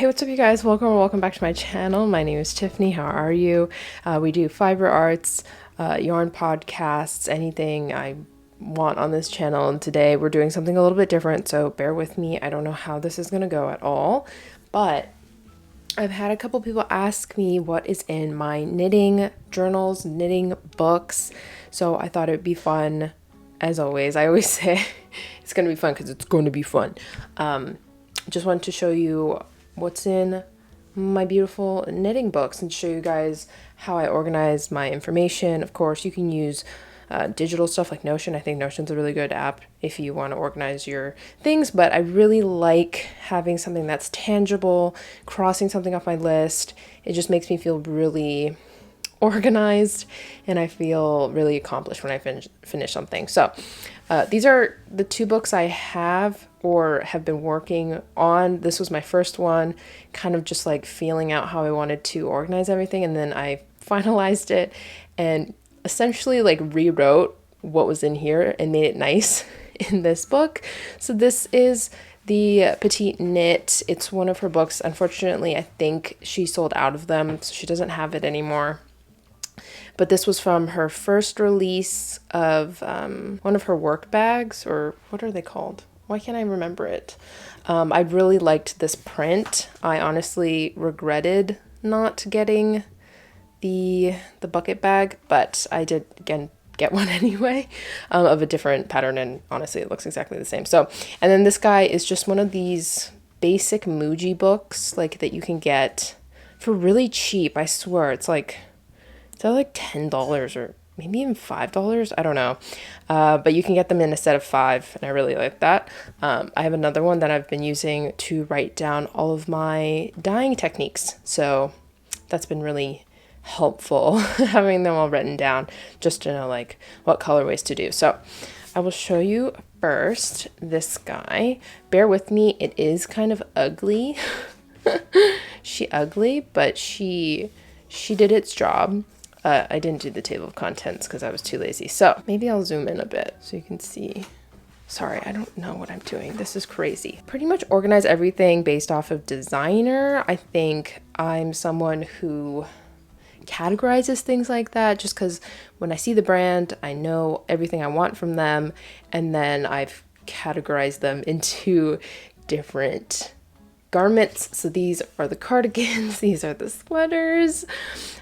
Hey, what's up you guys? Welcome back to my channel. My name is Tiffany. How are you? We do fiber arts, yarn podcasts, anything I want on this channel. And today we're doing something a little bit different, so bear with me. I don't know how this is going to go at all, but I've had a couple people ask me what is in my knitting journals, knitting books. So I thought it would be fun. As always, I always say it's going to be fun because it's going to be fun. Just wanted to show you what's in my beautiful knitting books and show you guys how I organize my information. Of course, you can use digital stuff like Notion. I think Notion's a really good app if you want to organize your things, but I really like having something that's tangible, crossing something off my list. It just makes me feel really organized and I feel really accomplished when I finish something. So these are the two books I have or have been working on. This was my first one, kind of just like feeling out how I wanted to organize everything, and then I finalized it and essentially like rewrote what was in here and made it nice in this book. So this is the Petite Knit. It's one of her books. Unfortunately, I think she sold out of them, so she doesn't have it anymore. But this was from her first release of one of her work bags, or what are they called? Why can't I remember it? I really liked this print. I honestly regretted not getting the bucket bag, but I did again get one anyway, of a different pattern, and honestly it looks exactly the same. So, and then this guy is just one of these basic Muji books like that you can get for really cheap. I swear it's like $10 or maybe even $5. I don't know. But you can get them in a set of 5, and I really like that. I have another one that I've been using to write down all of my dyeing techniques. So that's been really helpful having them all written down just to know like what colorways to do. So I will show you first this guy. Bear with me. It is kind of ugly. But she did its job. I didn't do the table of contents because I was too lazy. So maybe I'll zoom in a bit so you can see. Sorry, I don't know what I'm doing. This is crazy. Pretty much organize everything based off of designer. I think I'm someone who categorizes things like that just because when I see the brand, I know everything I want from them, and then I've categorized them into different garments. So these are the cardigans, these are the sweaters.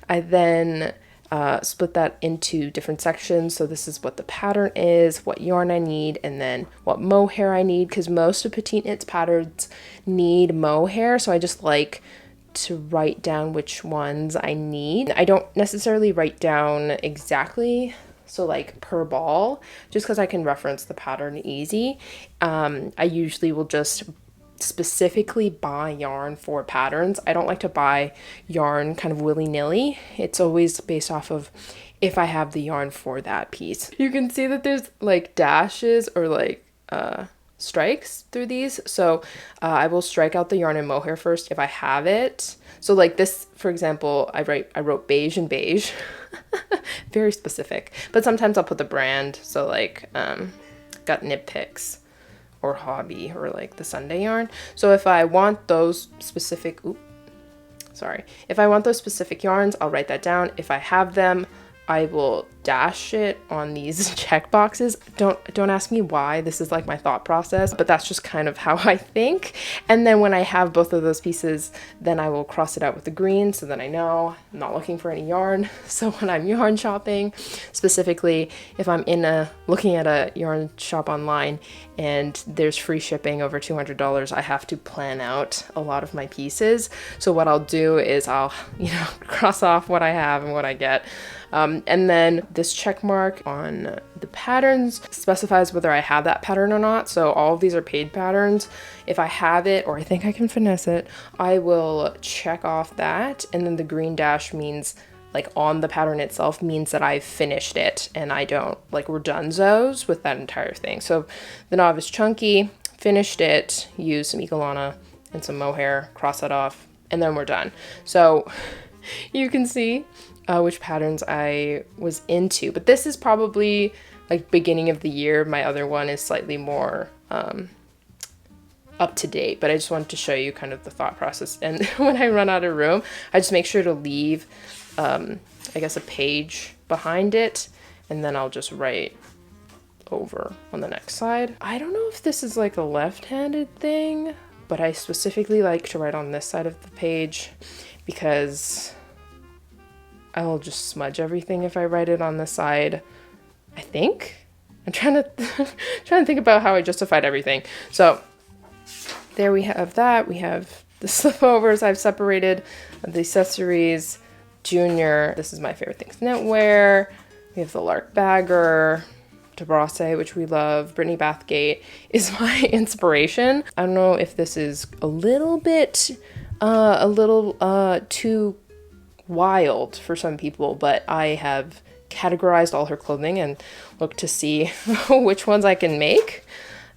I then split that into different sections. So this is what the pattern is, what yarn I need, and then what mohair I need, because most of Petite Knit's patterns need mohair. So I just like to write down which ones I need. I don't necessarily write down exactly, so like per ball, just because I can reference the pattern easy. I usually will just specifically buy yarn for patterns. I don't like to buy yarn kind of willy-nilly. It's always based off of if I have the yarn for that piece. You can see that there's like dashes or like strikes through these. So I will strike out the yarn and mohair first if I have it. So like this, for example, I wrote beige and beige. Very specific. But sometimes I'll put the brand. So like got Knit Picks or Hobby or like the Sunday yarn. So if I want those specific, if I want those specific yarns, I'll write that down. If I have them, I will dash it on these check boxes. Don't ask me why. This is like my thought process, but that's just kind of how I think. And then when I have both of those pieces, then I will cross it out with the green, so then I know I'm not looking for any yarn. So when I'm yarn shopping, specifically if I'm looking at a yarn shop online and there's free shipping over $200, I have to plan out a lot of my pieces. So what I'll do is I'll, cross off what I have and what I get. And then this check mark on the patterns specifies whether I have that pattern or not. So all of these are paid patterns. If I have it, or I think I can finesse it, I will check off that. And then the green dash means like on the pattern itself means that I've finished it and I don't like redunzos with that entire thing. So the novice chunky, finished it, use some Ecolana and some mohair, cross that off, and then we're done. So you can see which patterns I was into, but this is probably like beginning of the year. My other one is slightly more up to date, but I just wanted to show you kind of the thought process. And when I run out of room, I just make sure to leave, I guess, a page behind it, and then I'll just write over on the next side. I don't know if this is like a left-handed thing, but I specifically like to write on this side of the page because I will just smudge everything if I write it on the side, I think. I'm trying to trying to think about how I justified everything. So there we have that. We have the slipovers I've separated, the accessories, Junior. This is my favorite things, knitwear. We have the Lark Bagger, DeBrasse, which we love. Brittany Bathgate is my inspiration. I don't know if this is a little bit, too wild for some people, but I have categorized all her clothing and looked to see which ones I can make.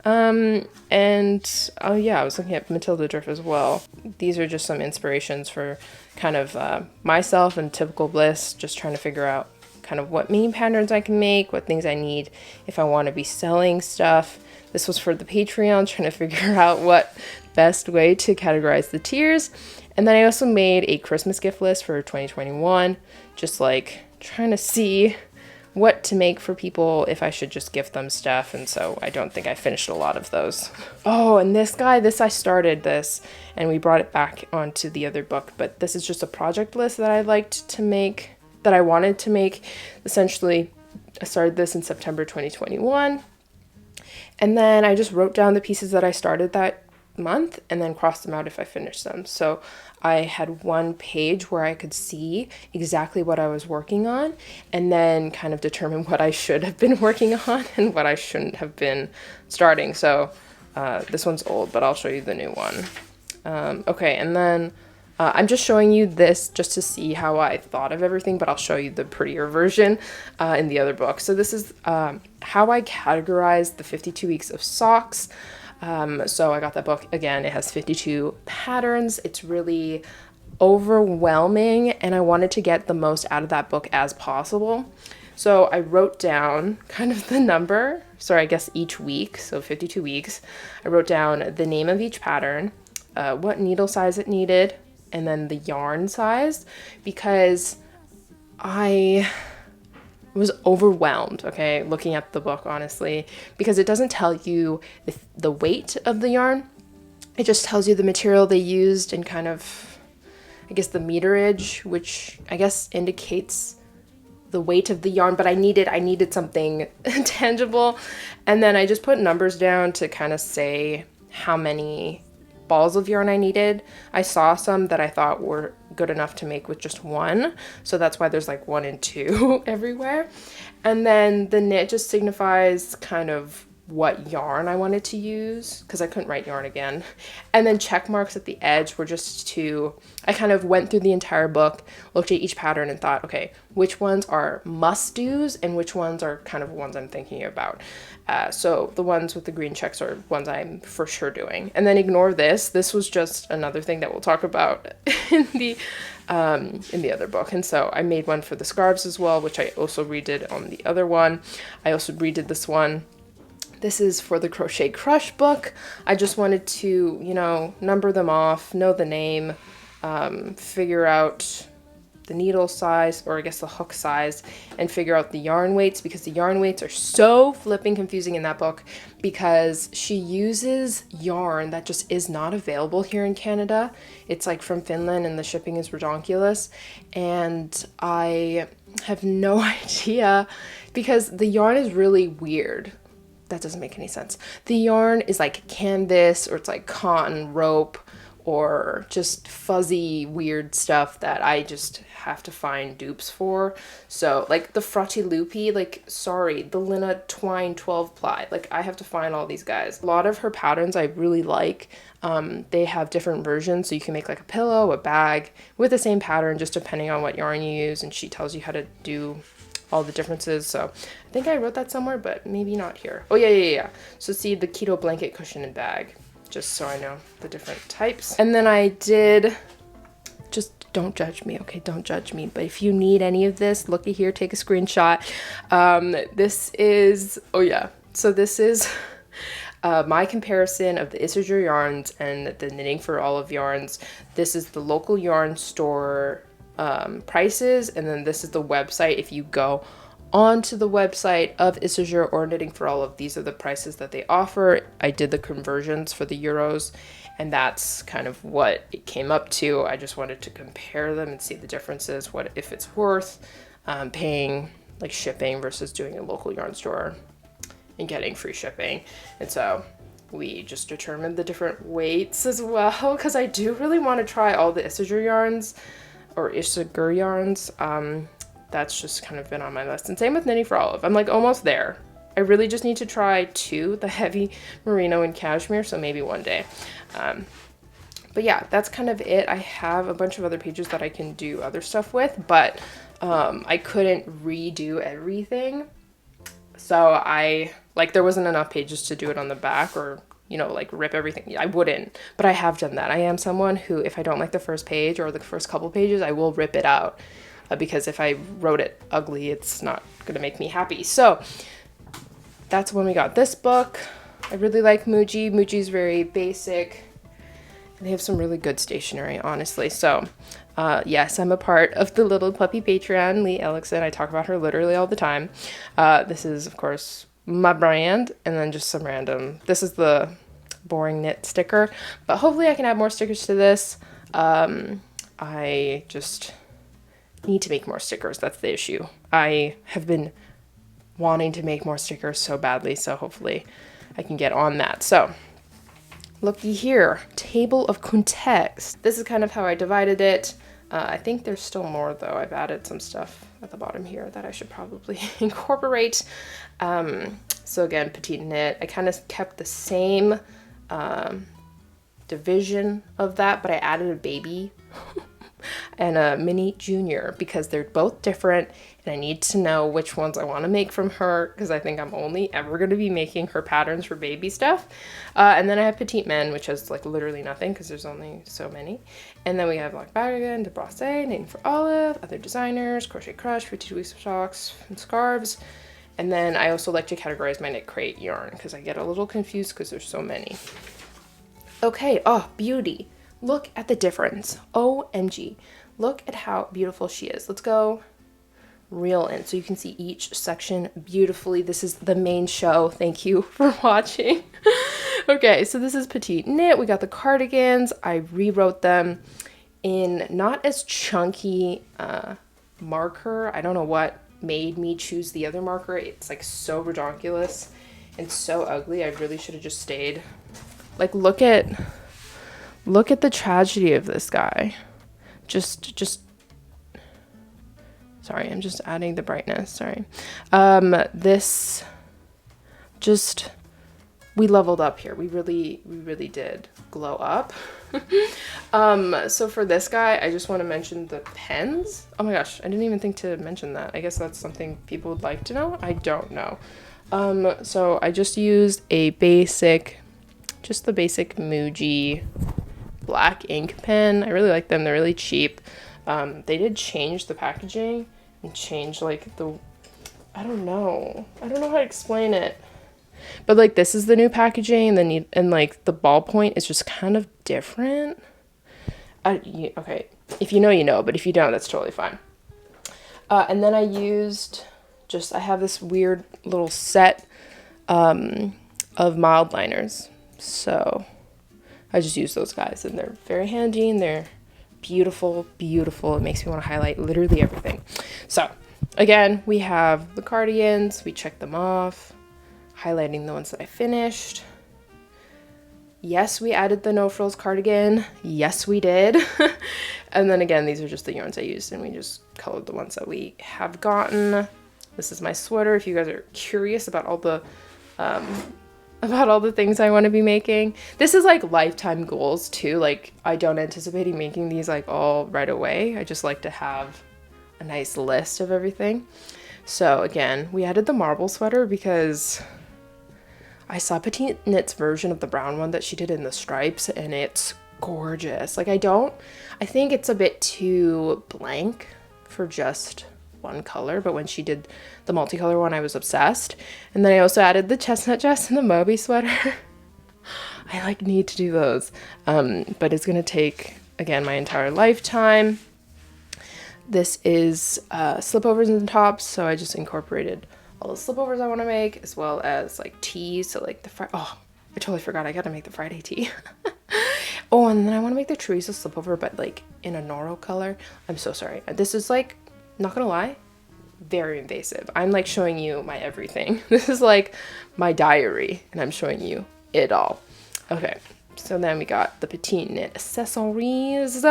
Oh yeah, I was looking at Matilda Drift as well. These are just some inspirations for kind of myself and Typical Bliss, just trying to figure out kind of what mini patterns I can make, what things I need if I want to be selling stuff. This was for the Patreon, trying to figure out what best way to categorize the tiers. And then I also made a Christmas gift list for 2021, just like trying to see what to make for people, if I should just gift them stuff. And so I don't think I finished a lot of those. Oh, and this guy, I started this and we brought it back onto the other book, but this is just a project list that I liked to make, that I wanted to make. Essentially, I started this in September 2021. And then I just wrote down the pieces that I started that month and then crossed them out if I finished them. So I had one page where I could see exactly what I was working on and then kind of determine what I should have been working on and what I shouldn't have been starting. So this one's old, but I'll show you the new one. Okay, and then I'm just showing you this just to see how I thought of everything, but I'll show you the prettier version in the other book. So this is how I categorized the 52 weeks of socks. So I got that book. Again, it has 52 patterns. It's really overwhelming and I wanted to get the most out of that book as possible. So I wrote down kind of the number, sorry, I guess each week, so 52 weeks. I wrote down the name of each pattern, what needle size it needed, and then the yarn size, because I was overwhelmed, okay, looking at the book, honestly, because it doesn't tell you the weight of the yarn. It just tells you the material they used and kind of, I guess, the meterage, which I guess indicates the weight of the yarn, but I needed something tangible. And then I just put numbers down to kind of say how many balls of yarn I needed. I saw some that I thought were good enough to make with just one, so that's why there's like 1 and 2 everywhere. And then the knit just signifies kind of what yarn I wanted to use, because I couldn't write yarn again. And then check marks at the edge were just to, I kind of went through the entire book, looked at each pattern and thought, okay, which ones are must-dos and which ones are kind of ones I'm thinking about. So the ones with the green checks are ones I'm for sure doing. And then ignore this. This was just another thing that we'll talk about in the other book. And so I made one for the scarves as well, which I also redid on the other one. I also redid this one. This is for the Crochet Crush book. I just wanted to, you know, number them off, know the name, figure out the needle size, or I guess the hook size, and figure out the yarn weights, because the yarn weights are so flipping confusing in that book, because she uses yarn that just is not available here in Canada. It's like from Finland and the shipping is ridiculous, and I have no idea, because the yarn is really weird. That doesn't make any sense. The yarn is like canvas, or it's like cotton rope, or just fuzzy weird stuff that I just have to find dupes for. So like the Frutti Lupi, like, sorry, the Lynn Twine 12 ply, like I have to find all these guys. A lot of her patterns I really like. They have different versions, so you can make like a pillow, a bag with the same pattern, just depending on what yarn you use, and she tells you how to do all the differences. So I think I wrote that somewhere, but maybe not here. Oh yeah. So see the keto blanket, cushion, and bag, just so I know the different types. And then I did, just don't judge me, okay? Don't judge me. But if you need any of this, looky here, take a screenshot. This is, oh yeah. So this is My comparison of the Isager yarns and the Knitting for Olive yarns, this is the local yarn store prices, and then this is the website. If you go onto the website of Isager or Knitting for Olive, these are the prices that they offer. I did the conversions for the euros, and that's kind of what it came up to. I just wanted to compare them and see the differences, what if it's worth paying like shipping versus doing a local yarn store and getting free shipping. And so we just determined the different weights as well, because I do really want to try all the Isager yarns or Isager yarns. That's just kind of been on my list. And same with Knitting for Olive. I'm like almost there. I really just need to try two, the heavy merino and cashmere, so maybe one day. But yeah, that's kind of it. I have a bunch of other pages that I can do other stuff with, but I couldn't redo everything. So there wasn't enough pages to do it on the back, or, you know, like rip everything. I wouldn't, but I have done that. I am someone who, if I don't like the first page or the first couple pages, I will rip it out. Because if I wrote it ugly, it's not going to make me happy. So that's when we got this book. I really like Muji. Muji's very basic. And they have some really good stationery, honestly. So yes, I'm a part of the Little Puppy Patreon, Lee Ellickson. I talk about her literally all the time. This is, of course, my brand. And then just some random. This is the boring knit sticker. But hopefully I can add more stickers to this. I just need to make more stickers. That's the issue. I have been wanting to make more stickers so badly, so hopefully I can get on that. So looky here, table of context. This is kind of how I divided it. I think there's still more though. I've added some stuff at the bottom here that I should probably incorporate. So again, petite knit. I kind of kept the same division of that, but I added a baby and a mini junior because they're both different, and I need to know which ones I want to make from her, because I think I'm only ever going to be making her patterns for baby stuff. And then I have petite men, which has like literally nothing because there's only so many. And then we have like Bargain, De Brassé, Knitting for Olive, other designers, Crochet Crush, 52 Weeks of Socks, and Scarves. And then I also like to categorize my knit crate yarn because I get a little confused because there's so many. Okay, oh, beauty. Look at the difference. OMG. Look at how beautiful she is. Let's go reel in so you can see each section beautifully. This is the main show. Thank you for watching. Okay, so this is petite knit. We got the cardigans. I rewrote them in not as chunky marker. I don't know what made me choose the other marker. It's like so redonkulous and so ugly. I really should have just stayed. Like, look at the tragedy of this guy. Just sorry, I'm just adding the brightness. Sorry. This just, we leveled up here. We really did glow up. So for this guy, I just want to mention the pens. Oh my gosh, I didn't even think to mention that. I guess that's something people would like to know. I don't know. So I just used a basic, just the basic Muji black ink pen. I really like them. They're really cheap. They did change the packaging and change like the, I don't know how to explain it, but like this is the new packaging, and like the ballpoint is just kind of different. Okay, if you know, you know, but if you don't, that's totally fine. And then I used I have this weird little set of mild liners, so I just use those guys, and they're very handy, and they're beautiful. It makes me want to highlight literally everything. So again, we have the cardigans. We checked them off, highlighting the ones that I finished. Yes, we added the no frills cardigan. Yes, we did. And then again, these are just the yarns I used, and we just colored the ones that we have gotten. This is my sweater. If you guys are curious about all the things I want to be making. This is like lifetime goals too. Like, I don't anticipate making these like all right away. I just like to have a nice list of everything. So again, we added the marble sweater because I saw Petite Knit's version of the brown one that she did in the stripes, and it's gorgeous. Like, I think it's a bit too blank for just one color, but when she did the multicolor one, I was obsessed. And then I also added the chestnut dress and the Moby sweater. I like need to do those. But it's gonna take, again, my entire lifetime. This is slipovers and tops, so I just incorporated all the slipovers I want to make, as well as like teas. So like oh, I totally forgot I gotta make the Friday tea. Oh, and then I want to make the chorizo slipover, but like in a Noro color. I'm so sorry. This is like, not gonna lie, very invasive. I'm like showing you my everything. This is like my diary, and I'm showing you it all. Okay, so then we got the petite knit accessories,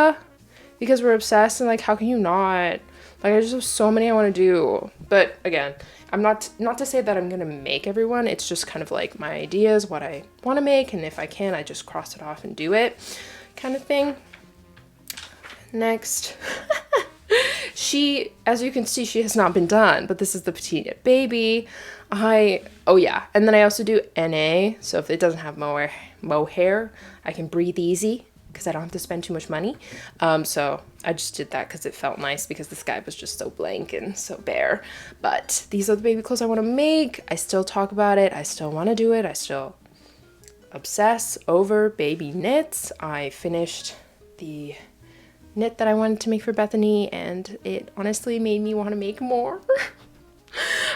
because we're obsessed, and like, how can you not? Like, I just have so many I want to do. But again, I'm not to say that I'm gonna make everyone. It's just kind of like my ideas, what I want to make, and if I can, I just cross it off and do it, kind of thing. Next, she, as you can see, she has not been done, but this is the petite knit baby. Oh yeah, and then I also do NA, so if it doesn't have mohair, I can breathe easy, because I don't have to spend too much money. So I just did that because it felt nice, because this guy was just so blank and so bare. But these are the baby clothes I want to make. I still talk about it. I still want to do it. I still obsess over baby knits. I finished the knit that I wanted to make for Bethany, and it honestly made me want to make more.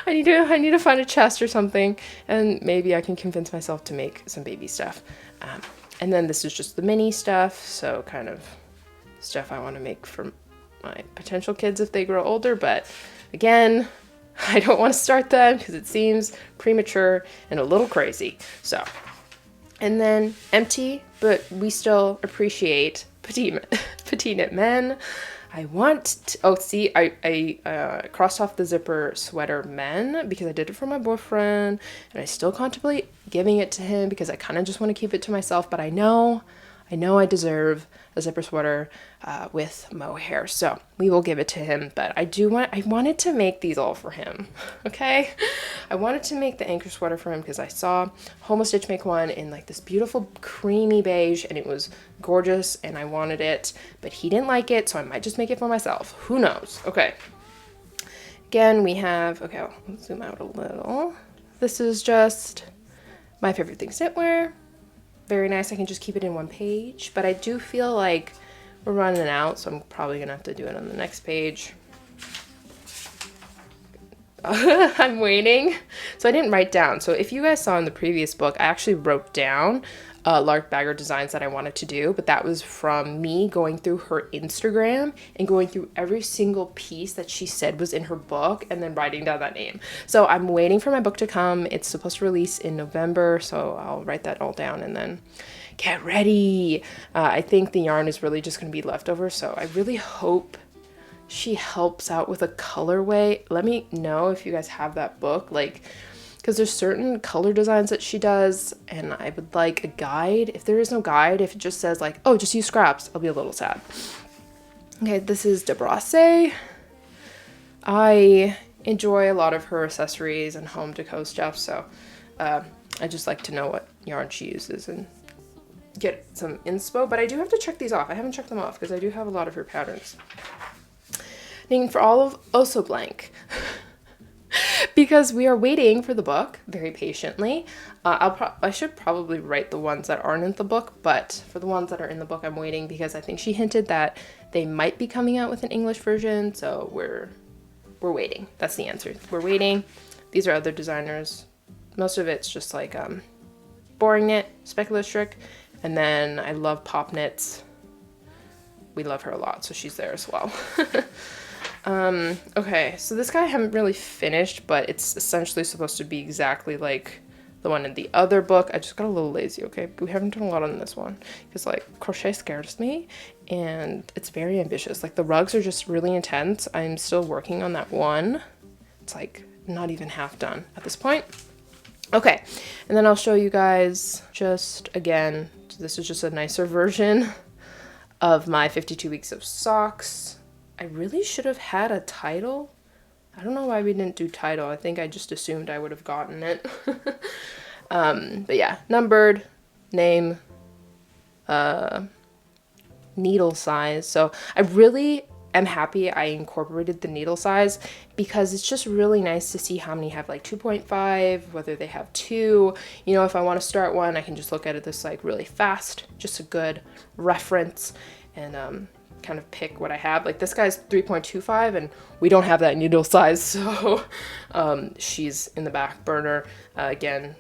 I need to find a chest or something, and maybe I can convince myself to make some baby stuff. And then this is just the mini stuff, so kind of stuff I want to make for my potential kids if they grow older. But again, I don't want to start that because it seems premature and a little crazy. So, and then empty, but we still appreciate petite knit men. I want to, oh, see, I crossed off the zipper sweater men because I did it for my boyfriend, and I still contemplate giving it to him because I kind of just want to keep it to myself, but I know I deserve a zipper sweater with mohair, so we will give it to him. But I wanted to make these all for him, okay? I wanted to make the anchor sweater for him because I saw Homo Stitch make one in like this beautiful creamy beige, and it was gorgeous, and I wanted it, but he didn't like it, so I might just make it for myself. Who knows? Okay. Again, we have, okay, I'll zoom out a little. This is just my favorite things knitwear. Very nice. I can just keep it in one page, but I do feel like we're running out, so I'm probably gonna have to do it on the next page. I'm waiting. So I didn't write down. So if you guys saw in the previous book, I actually wrote down Lark Bagger designs that I wanted to do, but that was from me going through her Instagram and going through every single piece that she said was in her book and then writing down that name. So I'm waiting for my book to come. It's supposed to release in November, so I'll write that all down and then get ready. I think the yarn is really just going to be leftover, so I really hope she helps out with a colorway. Let me know if you guys have that book, like, because there's certain color designs that she does, and I would like a guide. If there is no guide, if it just says like, oh, just use scraps, I'll be a little sad. Okay, this is DeBrasse. I enjoy a lot of her accessories and home decor stuff, so I just like to know what yarn she uses and get some inspo, but I do have to check these off. I haven't checked them off because I do have a lot of her patterns. Knitting for all of Also Blank. Because we are waiting for the book very patiently. I should probably write the ones that aren't in the book, but for the ones that are in the book, I'm waiting because I think she hinted that they might be coming out with an English version, so we're waiting. That's the answer. We're waiting. These are other designers. Most of it's just like boring knit, specular strick, and then I love Pop Knits. We love her a lot, so she's there as well. Okay, so this guy I haven't really finished, but it's essentially supposed to be exactly like the one in the other book. I just got a little lazy, okay? We haven't done a lot on this one because like crochet scares me and it's very ambitious. Like the rugs are just really intense. I'm still working on that one. It's like not even half done at this point. Okay, and then I'll show you guys just again, this is just a nicer version of my 52 weeks of socks. I really should have had a title. I don't know why we didn't do title. I think I just assumed I would have gotten it. But yeah, numbered, name, needle size. So I really am happy I incorporated the needle size because it's just really nice to see how many have like 2.5, whether they have 2. You know, if I want to start one, I can just look at it this like really fast, just a good reference, and kind of pick what I have. Like this guy's 3.25 and we don't have that needle size, so she's in the back burner. Again,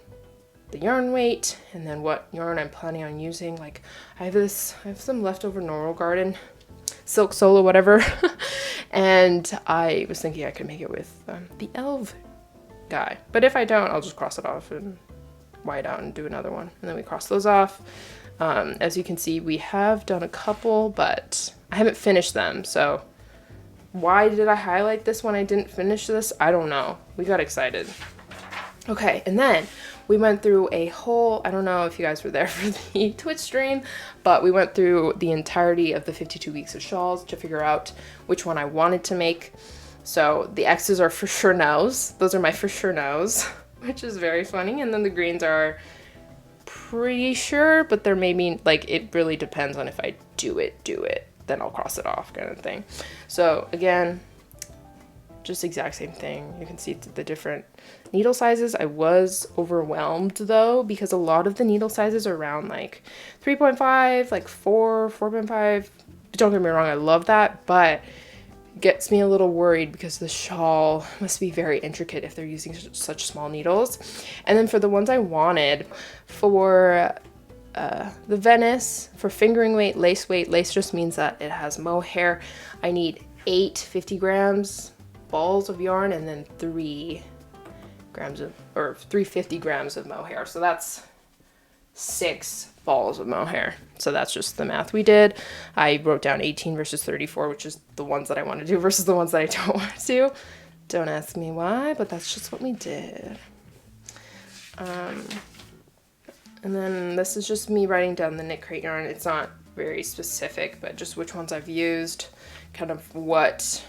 the yarn weight, and then what yarn I'm planning on using. Like I have some leftover Normal Garden Silk Solo whatever and I was thinking I could make it with the Elve guy, but if I don't, I'll just cross it off and white out and do another one, and then we cross those off. As you can see, we have done a couple, but I haven't finished them, so why did I highlight this when I didn't finish this? I don't know. We got excited. Okay, and then we went through a whole, I don't know if you guys were there for the Twitch stream, but we went through the entirety of the 52 weeks of shawls to figure out which one I wanted to make. So the X's are for sure nows. Those are my for sure nows, which is very funny. And then the greens are pretty sure, but they're maybe, like, it really depends on if I do it, then I'll cross it off kind of thing. So again, just exact same thing. You can see the different needle sizes. I was overwhelmed though, because a lot of the needle sizes are around like 3.5, like 4, 4.5. Don't get me wrong, I love that, but it gets me a little worried because the shawl must be very intricate if they're using such small needles. And then for the ones I wanted, for the Venice, for fingering weight, lace just means that it has mohair. I need 8 50 grams balls of yarn and then 3 50 grams of mohair. So that's 6 balls of mohair. So that's just the math we did. I wrote down 18 versus 34, which is the ones that I want to do versus the ones that I don't want to do. Don't ask me why, but that's just what we did. And then this is just me writing down the knit crate yarn. It's not very specific, but just which ones I've used, kind of what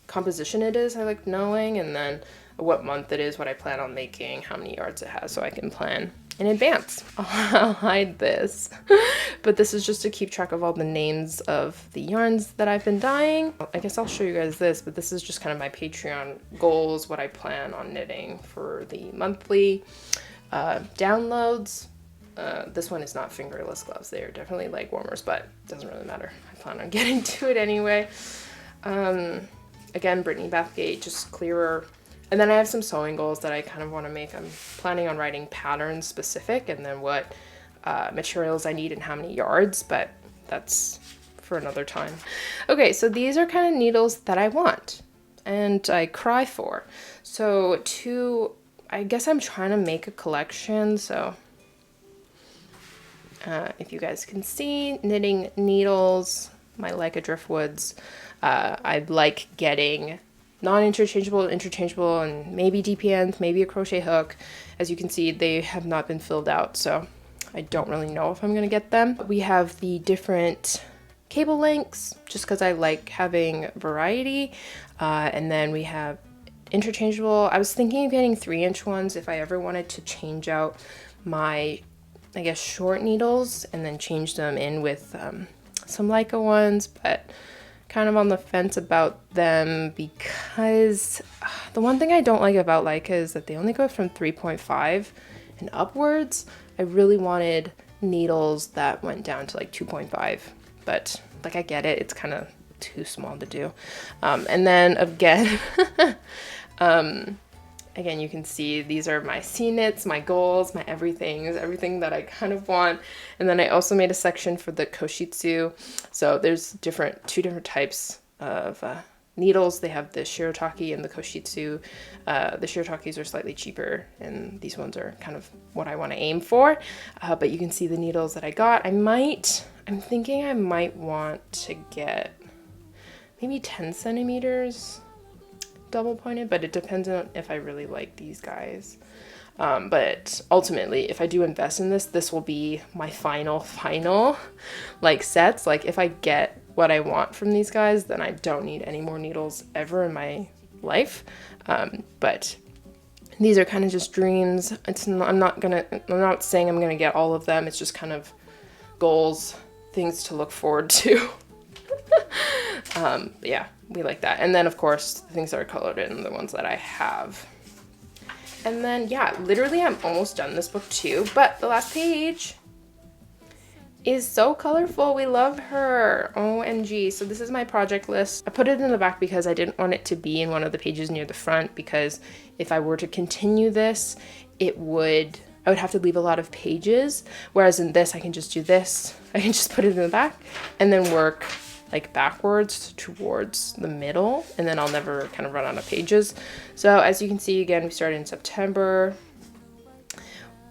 composition it is I like knowing, and then what month it is, what I plan on making, how many yards it has, so I can plan in advance. I'll hide this, but this is just to keep track of all the names of the yarns that I've been dyeing. I guess I'll show you guys this, but this is just kind of my Patreon goals, what I plan on knitting for the monthly downloads. This one is not fingerless gloves. They are definitely leg warmers, but it doesn't really matter. I plan on getting to it anyway. Again, Brittany Bathgate, just clearer. And then I have some sewing goals that I kind of want to make. I'm planning on writing patterns specific and then what materials I need and how many yards, but that's for another time. Okay, so these are kind of needles that I want and I cry for. So I guess I'm trying to make a collection. So if you guys can see, knitting needles, my Leica Driftwoods. I like getting non-interchangeable, interchangeable, and maybe DPNs, maybe a crochet hook. As you can see, they have not been filled out, so I don't really know if I'm gonna get them. We have the different cable lengths, just because I like having variety. And then we have interchangeable. I was thinking of getting 3-inch ones if I ever wanted to change out my, I guess, short needles and then change them in with some Leica ones, but kind of on the fence about them because the one thing I don't like about Leica is that they only go from 3.5 and upwards. I really wanted needles that went down to like 2.5, but like I get it, it's kind of too small to do. And then again, again, you can see these are my C-knits, my goals, my everything that I kind of want. And then I also made a section for the koshitsu. So there's two different types of needles. They have the shirataki and the koshitsu. The shiratakis are slightly cheaper, and these ones are kind of what I want to aim for. But you can see the needles that I got. I'm thinking I might want to get maybe 10 centimeters double pointed, but it depends on if I really like these guys. But ultimately, if I do invest in this will be my final like sets. Like if I get what I want from these guys, then I don't need any more needles ever in my life. But these are kind of just dreams. I'm not saying I'm gonna get all of them. It's just kind of goals, things to look forward to. Yeah, we like that. And then of course the things that are colored in, the ones that I have. And then yeah, literally I'm almost done this book too, but the last page is so colorful. We love her. OMG. So this is my project list. I put it in the back because I didn't want it to be in one of the pages near the front, because if I were to continue this, I would have to leave a lot of pages, whereas in this I can just do this. I can just put it in the back and then work like backwards towards the middle, and then I'll never kind of run out of pages. So as you can see, again, we started in September.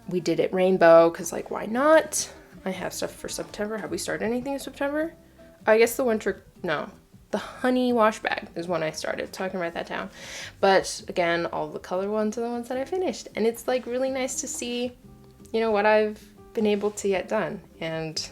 We did it rainbow because like, why not? I have stuff for September. Have we started anything in September? I guess the winter, no. The honey wash bag is when I started, so I can write that down. But again, all the color ones are the ones that I finished. And it's like really nice to see, you know, what I've been able to get done. And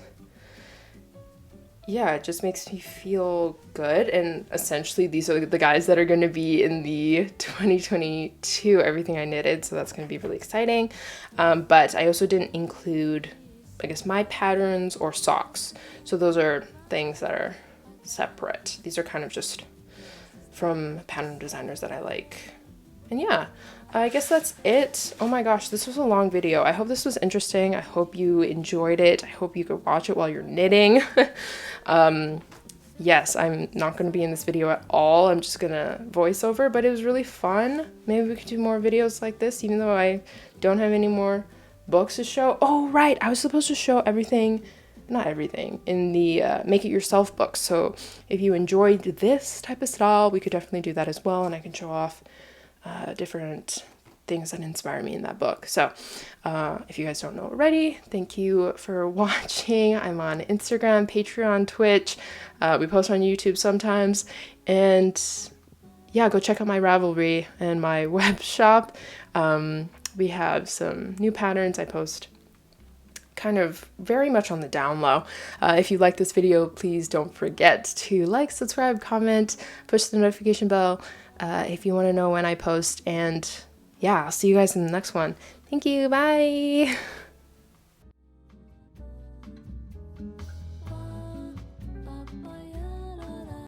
yeah, it just makes me feel good. And essentially these are the guys that are going to be in the 2022 Everything I Knitted. So that's going to be really exciting. But I also didn't include, I guess, my patterns or socks. So those are things that are separate. These are kind of just from pattern designers that I like. And yeah, I guess that's it. Oh my gosh, this was a long video. I hope this was interesting. I hope you enjoyed it. I hope you could watch it while you're knitting. Yes, I'm not going to be in this video at all. I'm just going to voice over, but it was really fun. Maybe we could do more videos like this, even though I don't have any more books to show. Oh, right. I was supposed to show everything, not everything, in the Make It Yourself books. So if you enjoyed this type of style, we could definitely do that as well. And I can show off different things that inspire me in that book. So if you guys don't know already, thank you for watching. I'm on Instagram, Patreon, Twitch. We post on YouTube sometimes. And yeah, go check out my Ravelry and my web shop. We have some new patterns I post kind of very much on the down low. If you like this video, please don't forget to like, subscribe, comment, push the notification bell if you want to know when I post. And yeah, I'll see you guys in the next one. Thank you. Bye.